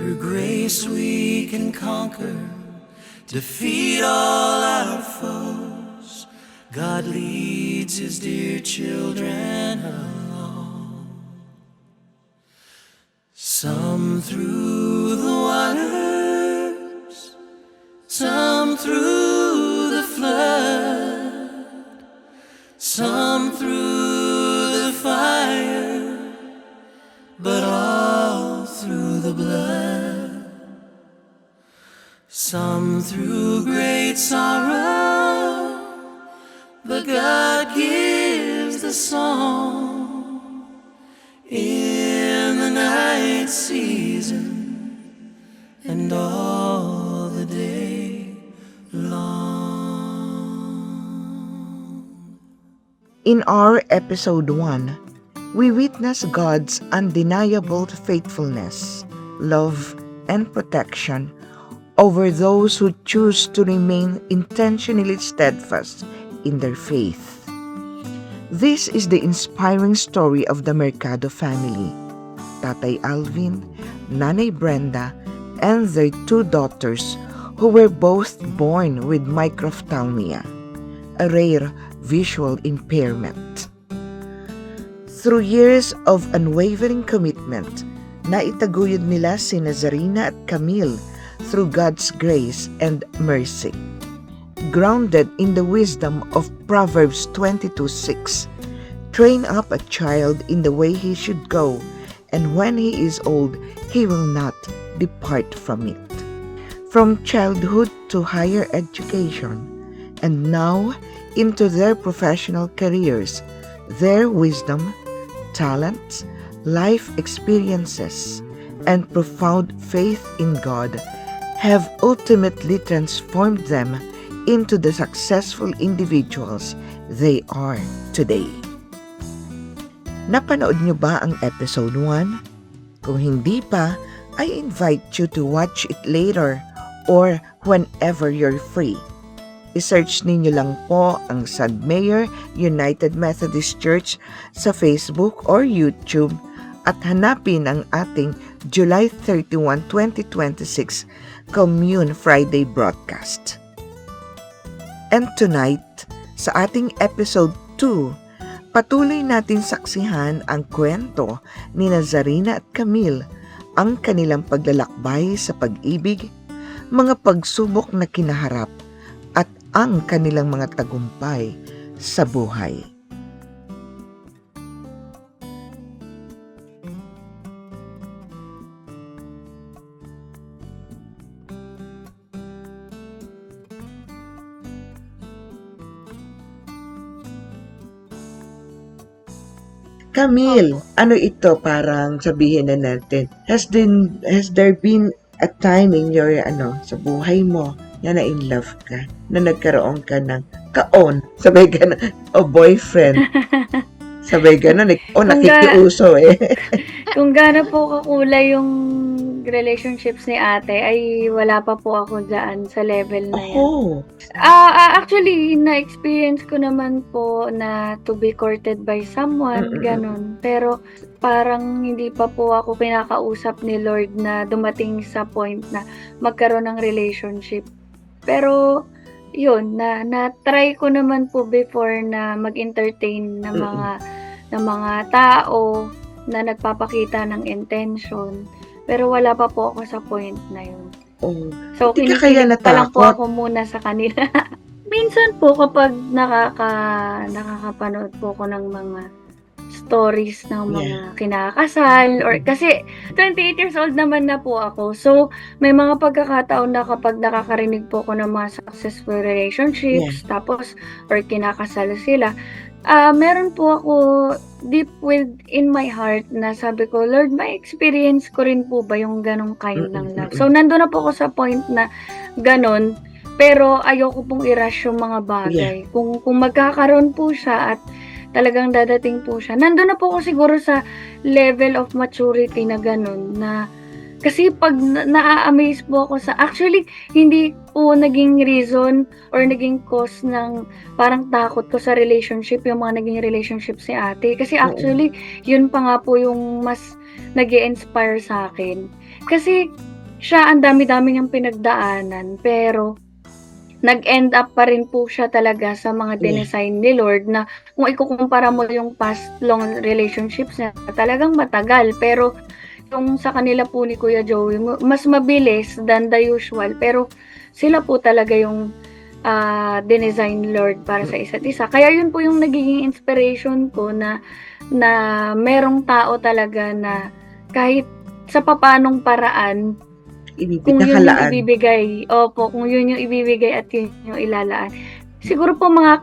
Through grace we can conquer, defeat all our foes. God leads his dear children along. Some through the waters, some through the flood, some through the fire, but all through the blood. Some through great sorrow, but God gives the song in the night season and all the day long. In our episode 1, we witness God's undeniable faithfulness, love, and protection over those who choose to remain intentionally steadfast in their faith. This is the inspiring story of the Mercado family, Tatay Alvin, Nanay Brenda, and their 2 daughters who were both born with microphthalmia, a rare visual impairment. Through years of unwavering commitment, naitaguyod nila si Nazarina at Camille through God's grace and mercy. Grounded in the wisdom of Proverbs 22:6, train up a child in the way he should go, and when he is old, he will not depart from it. From childhood to higher education, and now into their professional careers, their wisdom, talents, life experiences, and profound faith in God have ultimately transformed them into the successful individuals they are today. Napanood niyo ba ang episode 1? Kung hindi pa, I invite you to watch it later or whenever you're free. I-search ninyo lang po ang Sadmayor United Methodist Church sa Facebook or YouTube at hanapin ang ating July 31, 2026 Commune Friday broadcast. And tonight, sa ating episode 2, patuloy natin saksihan ang kwento ni Nazarina at Camille, ang kanilang paglalakbay sa pag-ibig, mga pagsubok na kinaharap, at ang kanilang mga tagumpay sa buhay. Camille, ano ito, parang sabihin na natin, has there been a time in your sa buhay mo na in love ka, na nagkaroon ka ng kaon, sabay gano'n, o boyfriend, sabay gano'n, nakikiuso Kung gaano po kakulay yung relationships ni ate, ay wala pa po ako dyan sa level na yan. Oh, Actually, na-experience ko naman po na to be courted by someone, ganun. Pero parang hindi pa po ako pinakausap ni Lord na dumating sa point na magkaroon ng relationship. Pero yun, na-try ko naman po before na mag-entertain ng mga tao na nagpapakita ng intention. Pero wala pa po ako sa point na yun. oh. So, Hindi ka kaya kinikilig pa lang po natakot? ako muna sa kanila. Minsan po kapag nakakapanood po ko ng mga stories ng mga kinakasal or kasi 28 years old naman na po ako. So, may mga pagkakataon na kapag nakakarinig po ko ng mga successful relationships tapos or kinakasal sila, meron po ako deep within my heart na sabi ko, Lord, may experience ko rin po ba yung ganong kind ng love? So, nandun na po ako sa point na ganon, pero ayoko pong i-rush yung mga bagay. Kung magkakaroon po siya at talagang dadating po siya, nandun na po ako siguro sa level of maturity na ganon na kasi pag na-amaze po ako sa, actually, hindi po naging reason or naging cause ng parang takot ko sa relationship, yung mga naging relationship si ate. Kasi actually, yun pa nga po yung mas nag-i-inspire sa akin. Kasi siya ang dami-dami niyang pinagdaanan, pero nag-end up pa rin po siya talaga sa mga Yeah. dinesign ni Lord na kung ikukumpara mo yung past long relationships niya, talagang matagal. Pero yung sa kanila po ni Kuya Joey, mas mabilis than the usual. Pero sila po talaga yung dinesign Lord para sa isa't isa. Kaya yun po yung nagiging inspiration ko na merong tao talaga na kahit sa papanong paraan, kung yun yung Pinakalaan. ibibigay, kung yun yung ibibigay at yun yung ilalaan. Siguro po mga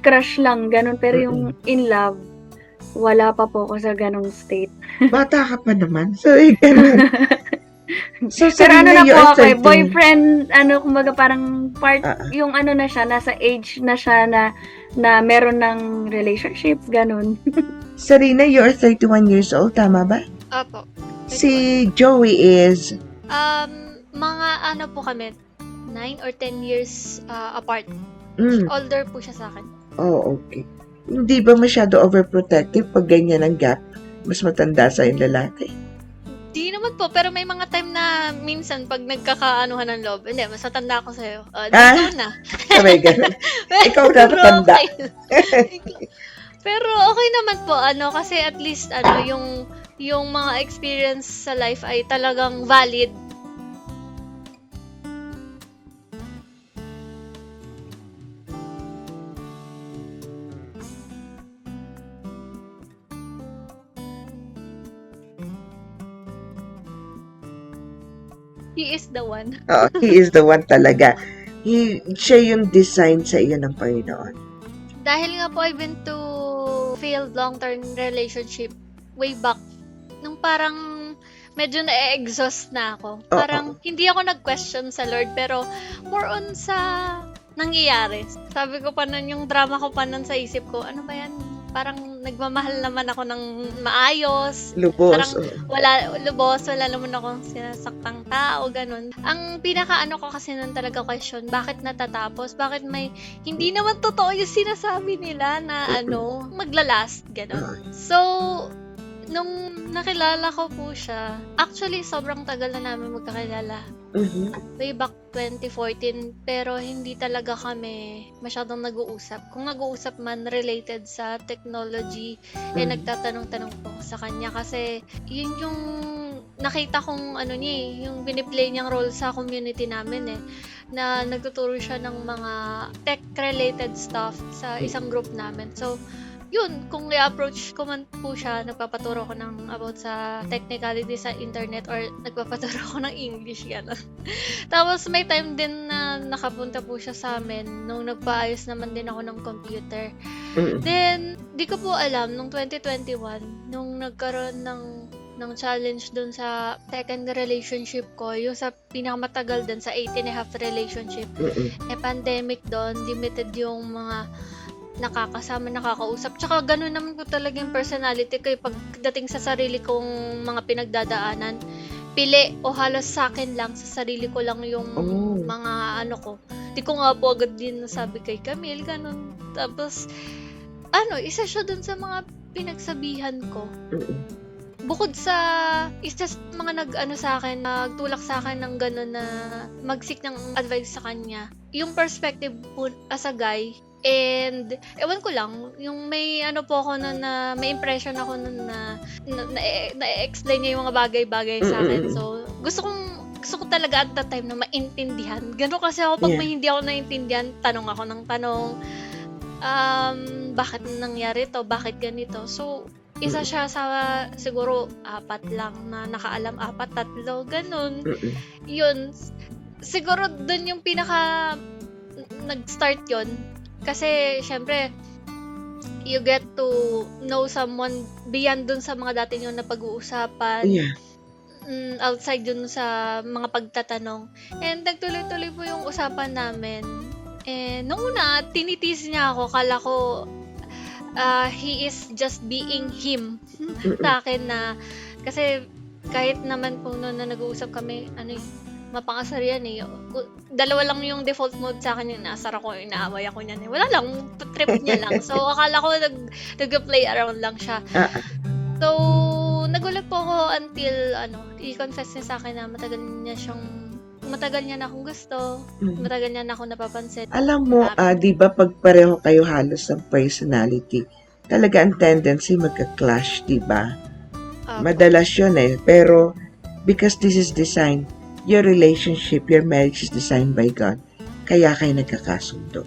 crush lang, ganun. Pero yung in love, wala pa po ako sa ganung state. Bata ka pa naman. So, ganun. So, Pero ano Sarina, na you po are ako, 13. boyfriend, kumbaga parang part, Ah. yung na siya, nasa age na siya na meron ng relationship, ganun. Sarina, you are 31 years old. Tama ba? Opo. Si Joey is... Mga ano po kami, 9 or 10 years apart. Mm. Older po siya sa akin. Oh, okay. Hindi ba masyado overprotective pag ganyan ang gap? Mas matanda sa yung lalaki. Di naman po, pero may mga time na minsan pag nagkakaanuhan ng loob, hindi, mas matanda ako sa'yo. Dito na. Sabay, ganun. Ikaw Pero dapat tanda. okay. Pero okay naman po, kasi at least, yung mga experience sa life ay talagang valid. He is the one. Oo, he is the one talaga. Siya yung design sa iyo ng Panginoon. Dahil nga po I've been to failed long-term relationship way back. Nung parang medyo na-exhaust na ako. Oo. Parang hindi ako nag-question sa Lord, pero more on sa nangyayari. Sabi ko pa nun, yung drama ko pa nun sa isip ko, ano ba yan? Parang nagmamahal naman ako ng maayos. Lubos. Parang wala naman akong sinasaktang tao, ganun. Ang pinaka-ano ko kasi nun talaga question, bakit natatapos? Bakit may, hindi naman totoo yung sinasabi nila na maglalast, ganun. So, nung nakilala ko po siya, actually, sobrang tagal na namin magkakilala. Mhm. Way back 2014, pero hindi talaga kami masyadong nag-uusap. Kung nag-uusap man related sa technology, nagtatanong-tanong po sa kanya kasi yun yung nakita kong niya yung biniplay niyang role sa community namin na nagtuturo siya ng mga tech-related stuff sa isang group namin. So, yun, kung i-approach ko man po siya, nagpapaturo ko ng about sa technicality sa internet or nagpapaturo ko ng English, gano'n. Tapos may time din na nakapunta po siya sa amin nung nagpaayos naman din ako ng computer. Then, di ko po alam, nung 2021, nung nagkaroon ng challenge dun sa second relationship ko, yung sa pinakamatagal dun sa 8.5 relationship, pandemic doon, limited yung mga nakakasama, nakakausap. Tsaka gano'n naman po talaga yung personality ko pagdating sa sarili kong mga pinagdadaanan. Pili o halos sa akin lang, sa sarili ko lang yung mga ko. Di ko nga po agad din nasabi kay Camille, gano'n. Tapos, isa siya dun sa mga pinagsabihan ko. Bukod sa isa sa mga nagtulak sa akin ng gano'n na mag-seek ng advice sa kanya, yung perspective po as a guy. And, ewan ko lang, yung may po ako nun na, may impression ako nun na na-explain niya yung mga bagay-bagay sa akin. So, gusto ko talaga at that time na maintindihan. Gano'n kasi ako, pag may hindi ako naintindihan, tanong ako ng tanong, bakit nangyari to? Bakit ganito? So, isa siya sa, siguro, 4 lang na nakaalam, 4, 3, ganun. Yun, siguro dun yung pinaka, nag-start yun. Kasi, syempre, you get to know someone beyond dun sa mga dati nyo na pag-uusapan. Yeah. Outside dun sa mga pagtatanong. And nagtuloy-tuloy po yung usapan namin. And nung una, tinitis niya ako. Kala ko, he is just being him sa akin na. Kasi kahit naman po noon na nag-uusap kami, mapangasar yan dalawa lang yung default mode sa akin, yung naasar ako, inaaway ako niyan wala lang, trip niya lang. So akala ko nag-play around lang siya. So nagulat po ako until i-confess niya sa akin na matagal niya na akong gusto, matagal niya na akong napapansin. Alam mo, di ba pag pareho kayo halos ng personality, talaga ang tendency magka-clash, di ba? Madalas yun pero because this is designed, your relationship, your marriage is designed by God, kaya kayo nagkakasundo.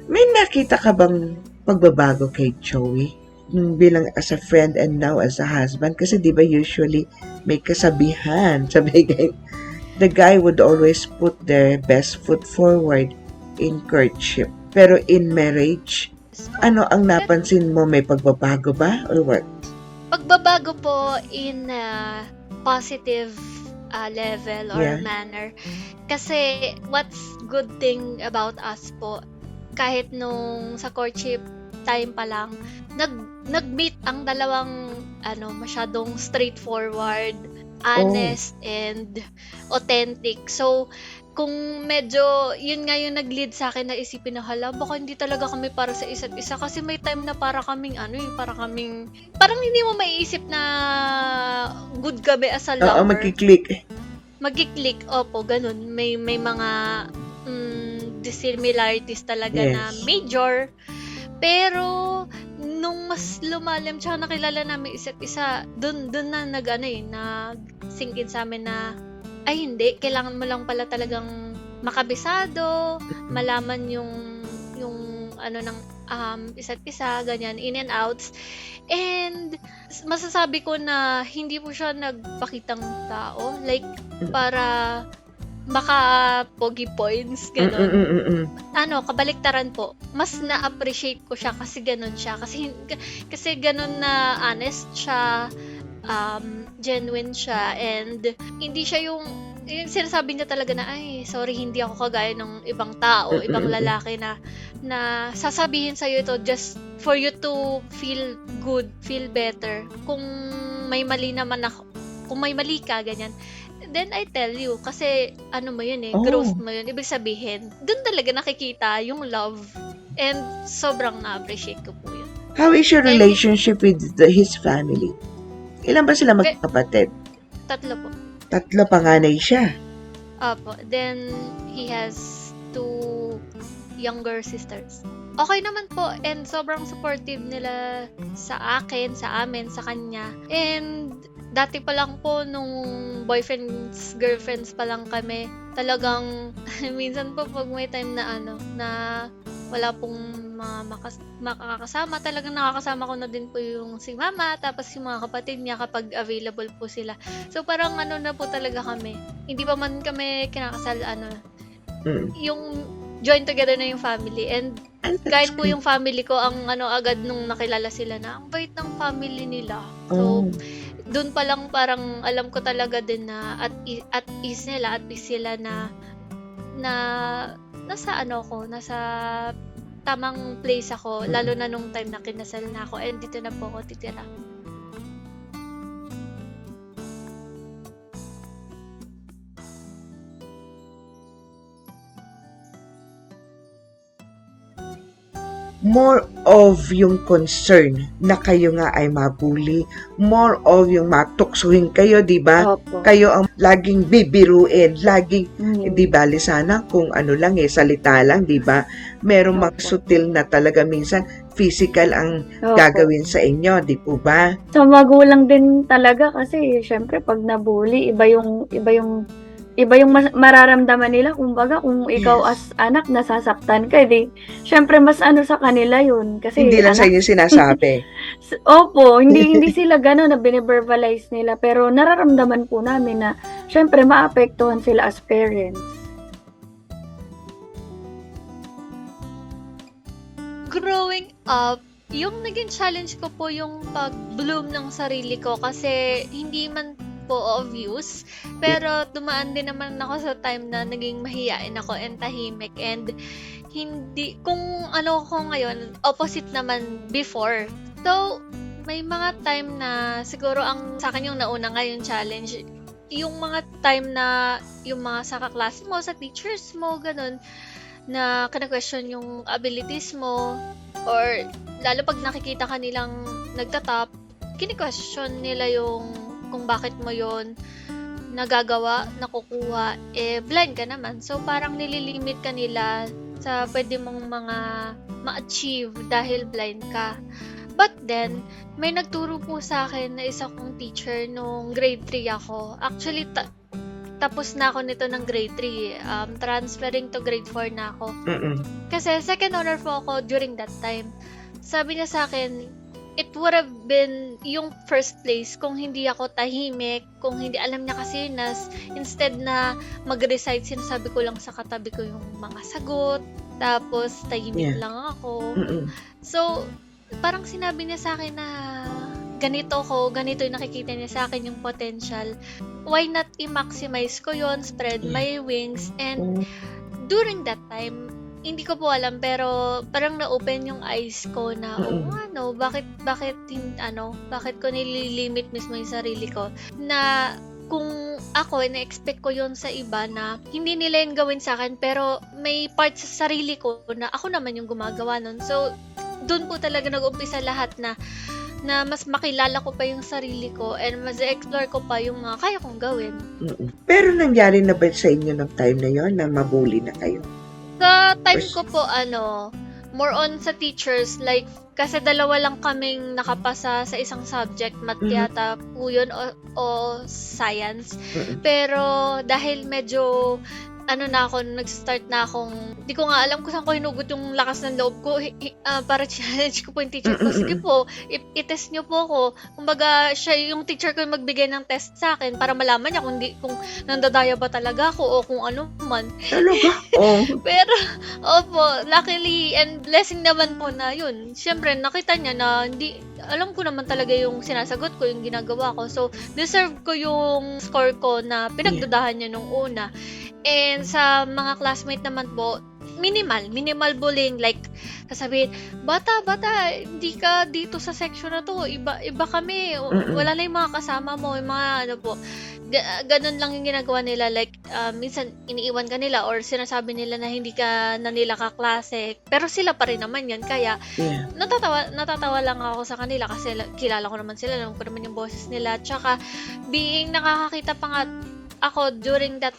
May nakita ka bang pagbabago kay Joey? Bilang as a friend and now as a husband? Kasi di ba usually may kasabihan, the guy would always put their best foot forward in courtship. Pero in marriage, ano ang napansin mo? May pagbabago ba or what? Pagbabago po in positive level or manner. Kasi what's good thing about us po, kahit nung sa courtship time pa lang, nag-meet ang dalawang masyadong straightforward, honest, and authentic. So, kung medyo, yun nga yung nag-lead sa akin na isipin na, baka hindi talaga kami para sa isa't isa. Kasi may time na parang hindi mo maiisip na good kami as a lover. Magkiklik, opo, ganun. May mga dissimilarities talaga na major. Pero, nung mas lumalim tsaka nakilala namin isa't isa, dun na nag-sink in sa amin na, ay hindi, kailangan mo lang pala talagang makabisado, malaman yung ng isa't isa, ganyan, in and outs. And masasabi ko na hindi po siya nagpakitang tao, like para maka-pogi points, gano'n. Kabaliktaran po. Mas na-appreciate ko siya kasi gano'n siya. Kasi gano'n na honest siya, genuine siya, and hindi siya yung sinasabi niya talaga na, ay, sorry, hindi ako kagaya ng ibang tao, ibang lalaki na sasabihin sa'yo ito just for you to feel good, feel better. Kung may mali naman ako, kung may mali ka, ganyan, then I tell you, kasi mo yun growth mo yun. Ibig sabihin, dun talaga nakikita yung love, and sobrang na-appreciate ko po yun. How is your relationship with his family? Ilan ba sila magkakapatid? 3 po. 3, panganay siya. Opo. Then, he has 2 younger sisters. Okay naman po, and sobrang supportive nila sa akin, sa amin, sa kanya. And dati pa lang po, nung boyfriends, girlfriends pa lang kami, talagang minsan po pag may time na na wala pong makakasama, talagang nakakasama ko na din po yung si mama, tapos yung mga kapatid niya kapag available po sila. So parang na po talaga kami. Hindi pa man kami kinakasal, yung join together na yung family. And kahit po yung family ko, ang agad nung nakilala sila na, ang bait ng family nila. So, doon pa lang parang alam ko talaga din na at peace sila na nasa tamang place ako, lalo na nung time na kinasal na ako, and dito na po ako titira. More of yung concern na kayo nga ay mabuli, more of yung matuksuhin kayo, di ba? Opo. Kayo ang laging bibiruin, laging, di bali sana kung salita lang, di ba? Merong mga sutil na talaga minsan, physical ang gagawin sa inyo, di po ba? Sa magulang din talaga kasi syempre pag nabully, iba yung mararamdaman nila. Kumbaga, kung ikaw as anak nasasaktan ka, syempre mas sa kanila yun. Kasi hindi lang sa inyo sinasabi. Opo, hindi sila gano'n na bine-verbalize nila. Pero nararamdaman po namin na syempre maapektuhan sila as parents. Growing up, yung naging challenge ko po yung pag-bloom ng sarili ko kasi hindi man po obvious, pero dumaan din naman ako sa time na naging mahiyain ako and tahimik, and hindi, kung ano ko ngayon, opposite naman before. So, may mga time na siguro ang sa akin yung nauna nga yung challenge, yung mga time na yung mga sa kaklase mo, sa teachers mo, ganun, na kina-question yung abilities mo, or lalo pag nakikita ka nilang nagtatap, kini-question nila yung kung bakit mo yon nagagawa, nakukuha, blind ka naman. So, parang nililimit ka nila sa pwede mong mga ma-achieve dahil blind ka. But then, may nagturo po sa akin na isa kong teacher nung grade 3 ako. Actually, tapos na ako nito ng grade 3. Transferring to grade 4 na ako. Kasi second honor po ako during that time. Sabi niya sa akin, it would have been yung first place kung hindi ako tahimik, kung hindi alam niya kasi instead na mag-recite, sinasabi ko lang sa katabi ko yung mga sagot, tapos tahimik lang ako. So, parang sinabi niya sa akin na ganito yung nakikita niya sa akin yung potential. Why not i-maximize ko yon, spread my wings, and during that time, hindi ko po alam, pero parang na-open yung eyes ko na, bakit ko nililimit mismo yung sarili ko, na kung ako, na-expect ko yon sa iba na hindi nila yung gawin sa akin, pero may part sa sarili ko na ako naman yung gumagawa nun. So, doon po talaga nag-umpisa lahat na mas makilala ko pa yung sarili ko and mas explore ko pa yung mga kaya kong gawin. Pero nangyari na ba sa inyo ng time na yon na mabully na kayo? Sa time ko po, more on sa teachers, like, kasi dalawa lang kaming nakapasa sa isang subject, math yata po yun, o science. Pero, dahil medyo, nag-start na akong, di ko nga alam kung saan ko hinugot yung lakas ng loob ko, para challenge ko po yung teacher ko. Sige po, i-test nyo po ako. Kumbaga, siya yung teacher ko yung magbigay ng test sa akin para malaman niya kung nandadaya ba talaga ako o kung ano man. Talaga? Oh. Pero, opo, luckily and blessing naman po na yun. Siyempre, nakita niya na alam ko naman talaga yung sinasagot ko, yung ginagawa ko. So, deserve ko yung score ko na pinagdudahan niya nung una. And sa mga classmate naman po, minimal bullying, like sasabihin, bata, hindi ka dito sa section na to, iba kami, wala na yung mga kasama mo, yung mga ganun lang yung ginagawa nila, like minsan iniiwan ka nila or sinasabi nila na hindi ka na nila kaklase, pero sila pa rin naman yan, kaya natatawa lang ako sa kanila kasi kilala ko naman sila, alam ko naman yung boses nila, tsaka being nakakakita pa nga ako during that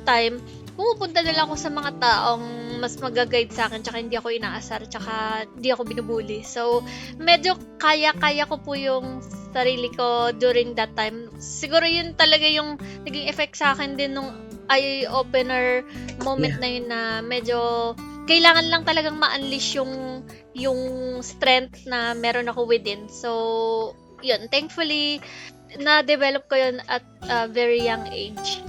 time, pumupunta na lang ako sa mga taong mas mag-guide sa akin, tsaka hindi ako inaasar, tsaka hindi ako binubuli. So, medyo kaya ko po yung sarili ko during that time. Siguro yun talaga yung naging effect sa akin din nung eye-opener moment na yun, na medyo kailangan lang talagang ma-unleash yung strength na meron ako within. So, yun, thankfully, na-develop ko yun at a very young age.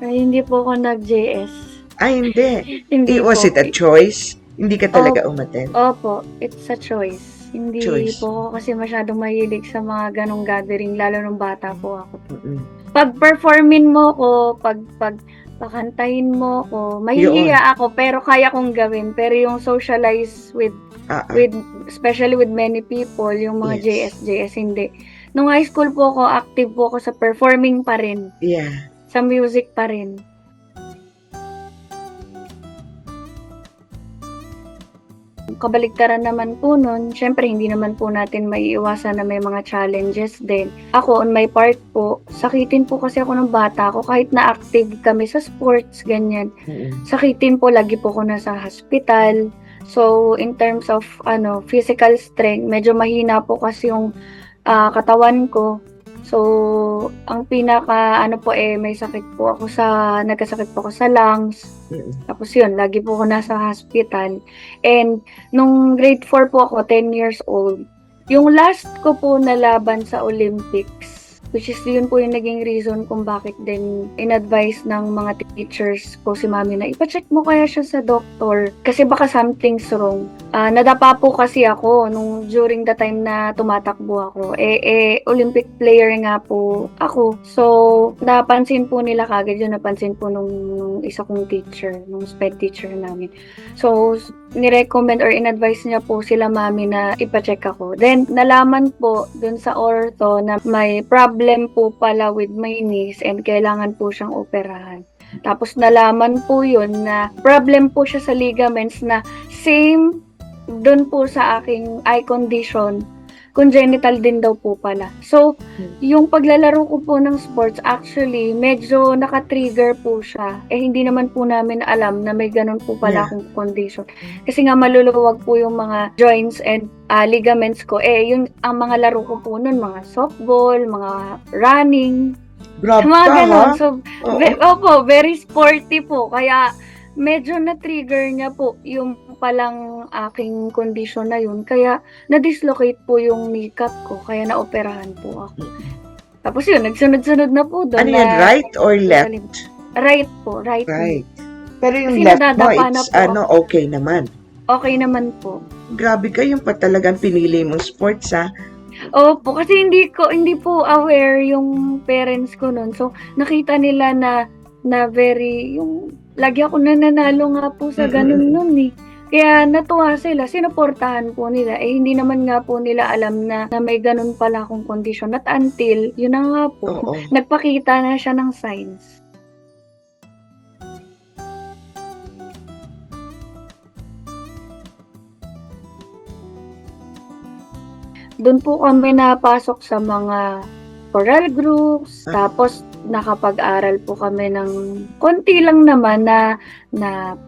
Ay, hindi po ako nag-JS. Ay, hindi. Hindi Was po. it a choice? Hindi ka talaga umattend? Opo, it's a choice. Hindi Choice. po ako kasi masyadong mahilig sa mga ganong gathering, lalo nung bata po ako. Mm-mm. Pag performin mo ko, pag pakantahin mo ko, mahihiya ako, pero kaya kong gawin. Pero yung socialize with especially with many people, yung mga JS, hindi. Nung high school po ako, active po ako sa performing pa rin. Yeah. Sa music pa rin. Kabaligtaran naman po nun, syempre hindi naman po natin maiiwasan na may mga challenges din. Ako, on my part po, sakitin po kasi ako ng bata ko, kahit na active kami sa sports, ganyan. Sakitin po, lagi po ko nasa hospital. So, in terms of physical strength, medyo mahina po kasi yung katawan ko. So, ang pinaka may sakit po ako nagkasakit po ako sa lungs. Tapos yun, lagi po ako nasa hospital. And nung grade 4 po ako, 10 years old, yung last ko po na laban sa Olympics, which is yun po yung naging reason kung bakit din in-advise ng mga teachers ko si mami na ipacheck mo kaya siya sa doktor kasi baka something's wrong. Nadapa po kasi ako nung during the time na tumatakbo ako. Olympic player nga po ako. So, napansin po nila kagad yun, napansin po nung isa kong teacher, nung sped teacher namin. So, nirecommend or in-advise niya po sila mami na ipacheck ako. Then, nalaman po dun sa ortho na may problem po pala with my knees and kailangan po siyang operahan. Tapos, nalaman po yun na problem po siya sa ligaments na same dun po sa aking eye condition, congenital din daw po pala. So, yung paglalaro ko po ng sports, actually, medyo naka-trigger po siya. Hindi naman po namin alam na may ganun po pala akong condition. Kasi nga maluluwag po yung mga joints and ligaments ko. Yung ang mga laro ko po nun, mga softball, mga running, Grabe mga ka, ganun. ha? So, opo, very sporty po. Kaya, medyo na-trigger niya po yung palang aking condition na yun. Kaya, na-dislocate po yung kneecap ko. Kaya naoperahan po ako. Tapos yun, nagsunod-sunod na po doon. Ano yan, right or left? Right po, right. Right. Pero yung Kasi left mo, nadadapa na it's po okay naman. Okay naman po. Grabe ka, yung pa talagang pinili mong sports, ha? Opo, kasi hindi po aware yung parents ko nun. So, nakita nila na very, yung, lagi ako nananalo nga po sa ganun nun eh. Kaya natuwa sila, sinuportahan po nila. Hindi naman nga po nila alam na may ganun pala akong condition. At until, yun na nga po, nagpakita na siya ng signs. Doon po kami napasok sa mga choral groups, tapos nakapag-aral po kami ng konti lang naman na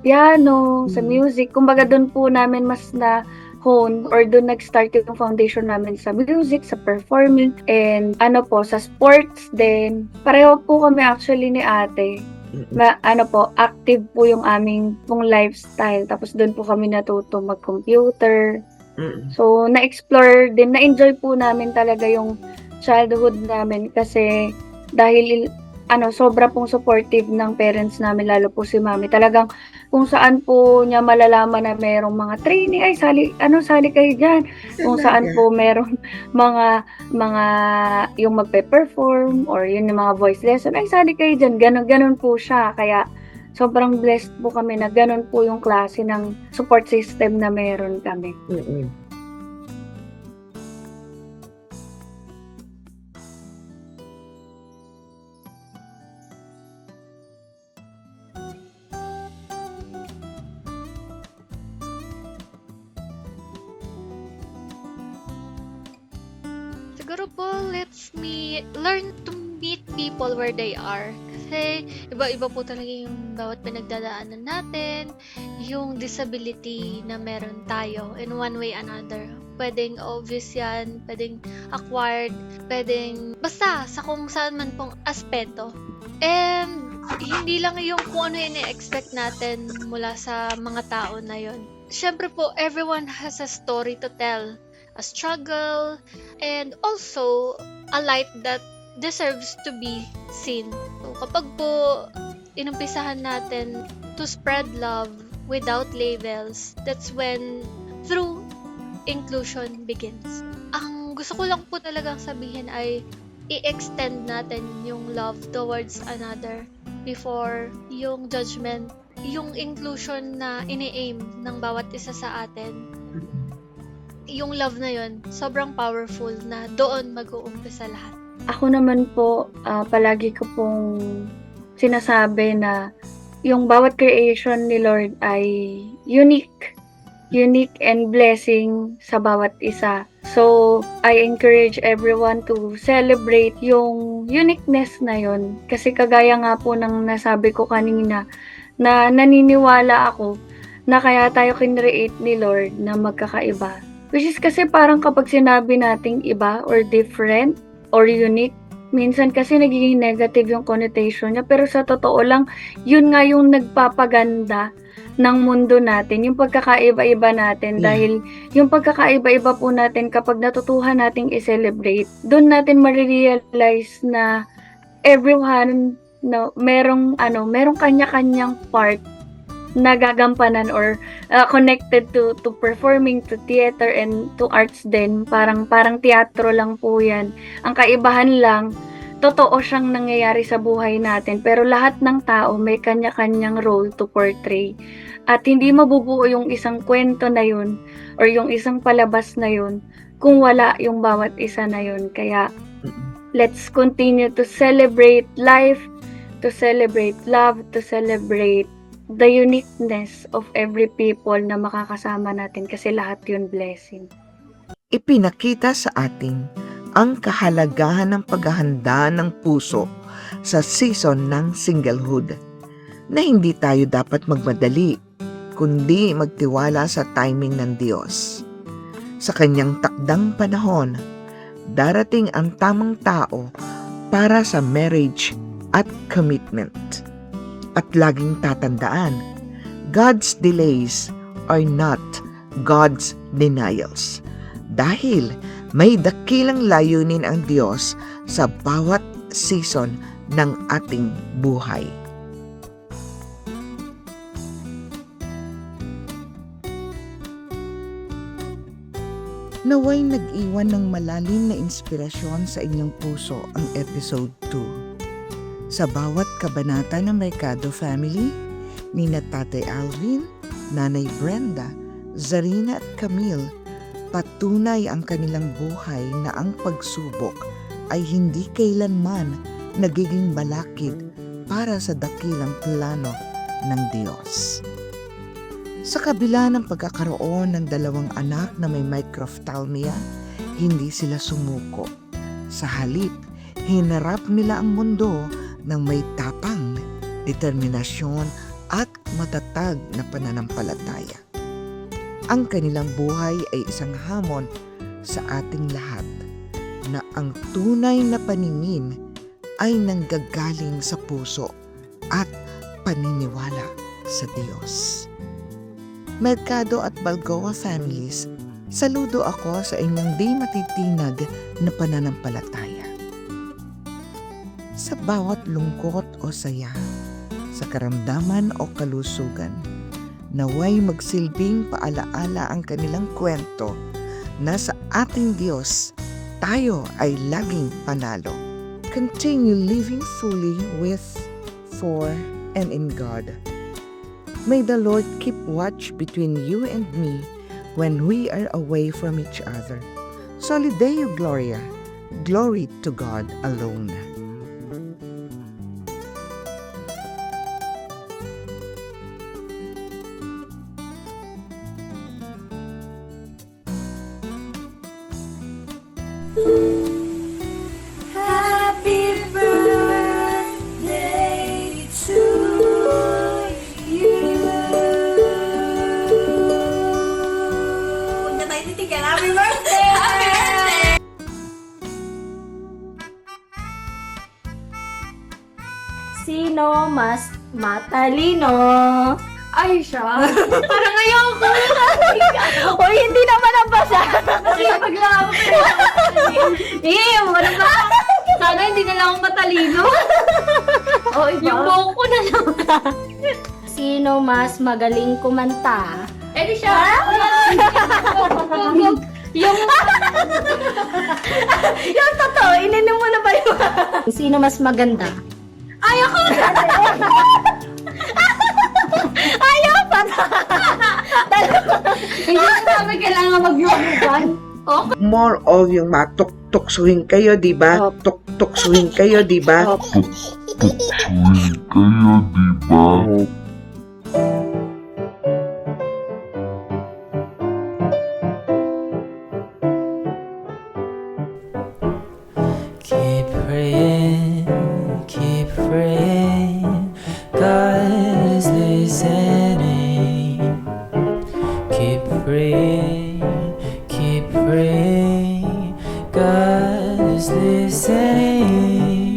piano, sa music. Kumbaga doon po namin mas na hone or doon nag-start yung foundation namin sa music, sa performing, and sa sports din. Pareho po kami actually ni ate. Active po yung aming pong lifestyle. Tapos doon po kami natuto mag-computer. So, na-explore din, na-enjoy po namin talaga yung childhood namin kasi dahil sobra pong supportive ng parents namin, lalo po si mami. Talagang kung saan po niya malalaman na merong mga training, sali kayo dyan. Kung saan po merong mga yung magpe-perform or yun yung mga voice lesson, sali kayo dyan. Ganon po siya. Kaya sobrang blessed po kami na ganon po yung klase ng support system na meron kami. Siguro po, learn to meet people where they are. Kasi, iba-iba po talaga yung bawat pinagdadaanan natin, yung disability na meron tayo in one way another. Pwedeng obvious yan, pwedeng acquired, pwedeng basta sa kung saan man pong aspeto. And, hindi lang yung kung ano yung i-expect natin mula sa mga tao na yon. Siyempre po, everyone has a story to tell. A struggle, and also a light that deserves to be seen. So, kapag po inumpisahan natin to spread love without labels, that's when true inclusion begins. Ang gusto ko lang po talagang sabihin ay i-extend natin yung love towards another before yung judgment, yung inclusion na ini-aim ng bawat isa sa atin. Yung love na yun, sobrang powerful na doon mag-uumpisa lahat. Ako naman po, palagi ko pong sinasabi na yung bawat creation ni Lord ay unique and blessing sa bawat isa. So, I encourage everyone to celebrate yung uniqueness na yun. Kasi kagaya nga po ng nasabi ko kanina, na naniniwala ako na kaya tayo kinreate ni Lord na magkakaiba. Which is kasi parang kapag sinabi nating iba or different or unique, minsan kasi nagiging negative yung connotation niya, pero sa totoo lang, yun nga yung nagpapaganda ng mundo natin, yung pagkakaiba-iba natin. Yeah. Dahil yung pagkakaiba-iba po natin, kapag natutuhan nating i-celebrate, doon natin marirealize na everyone, no, merong kanya-kanyang part na gagampanan or connected to performing, to theater and to arts din. Parang teatro lang po 'yan. Ang kaibahan lang, totoo siyang nangyayari sa buhay natin, pero lahat ng tao may kanya-kanyang role to portray. At hindi mabubuo yung isang kwento na yun or yung isang palabas na yun kung wala yung bawat isa na yun. Kaya let's continue to celebrate life, to celebrate love, to celebrate the uniqueness of every people na makakasama natin, kasi lahat yun blessing. Ipinakita sa atin ang kahalagahan ng paghahanda ng puso sa season ng singlehood, na hindi tayo dapat magmadali, kundi magtiwala sa timing ng Diyos. Sa kanyang takdang panahon, darating ang tamang tao para sa marriage at commitment. At laging tatandaan, God's delays are not God's denials. Dahil may dakilang layunin ang Diyos sa bawat season ng ating buhay. Naway nag-iwan ng malalim na inspirasyon sa inyong puso ang episode 2. Sa bawat kabanata ng Mercado Family, nina Tatay Alvin, Nanay Brenda, Zarina at Camille, patunay ang kanilang buhay na ang pagsubok ay hindi kailanman nagiging balakid para sa dakilang plano ng Diyos. Sa kabila ng pagkakaroon ng 2 anak na may microphthalmia, hindi sila sumuko. Sa halip, hinarap nila ang mundo ng may tapang, determinasyon at matatag na pananampalataya. Ang kanilang buhay ay isang hamon sa ating lahat, na ang tunay na paningin ay nanggagaling sa puso at paniniwala sa Diyos. Mercado at Balgoa families, saludo ako sa inyong di matitinag na pananampalataya. Sa bawat lungkot o saya, sa karamdaman o kalusugan, naway magsilbing paalaala ang kanilang kwento na sa ating Diyos, tayo ay laging panalo. Continue living fully with, for, and in God. May the Lord keep watch between you and me when we are away from each other. Soli Deo Gloria, glory to God alone. Happy birthday to you. Punta tayo titigan. Happy birthday! Happy birthday! Sino mas matalino? Ay, siya. Parang ayoko. O hindi naman ang basa. Kasi paglaban Wala ba? sana hindi na lang ako matalino. O iba? Yung buhok ko na lang. Sino mas magaling kumanta? Eh, di siya. Yung yung totoo, ininom mo na ba yun? Sino mas maganda? Ayoko! Ayaw pa! Hindi ko sabi kailangan mag-yogan. More of yung matuktuksuhin kayo, di ba? Tuktuksuhin kayo, di ba? Keep praying, God is listening. Keep praying, God just listening.